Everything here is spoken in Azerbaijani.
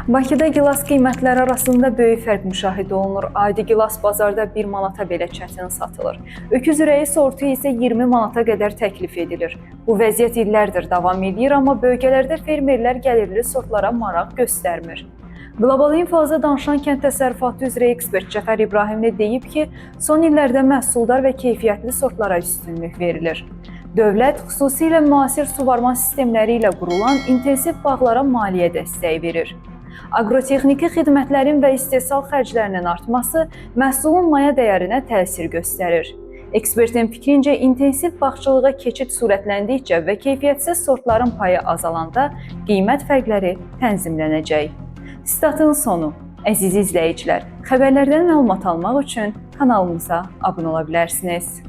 Bakıda gilas qiymətləri arasında böyük fərq müşahidə olunur. Adi gilas bazarda 1 manata belə çətin satılır. Öküz ürəyi sortu isə 20 manata qədər təklif edilir. Bu vəziyyət illərdir davam edir, amma bölgələrdə fermerlər gəlirli sortlara maraq göstərmir. Qlobal Infoza danışan kənd təsərrüfatı üzrə ekspert Cəfər İbrahimli deyib ki, son illərdə məhsuldar və keyfiyyətli sortlara üstünlük verilir. Dövlət xüsusilə müasir suvarma sistemləri ilə qurulan intensiv bağlara maliyyə dəstəyi verir. Agrotexniki xidmətlərin və istehsal xərclərinin artması məhsulun maya dəyərinə təsir göstərir. Ekspertin fikrincə, intensiv bağçılığa keçid sürətləndikcə və keyfiyyətsiz sortların payı azalanda qiymət fərqləri tənzimlənəcək. Statın sonu. Əziz izləyicilər, xəbərlərdən məlumat almaq üçün kanalımıza abunə ola bilərsiniz.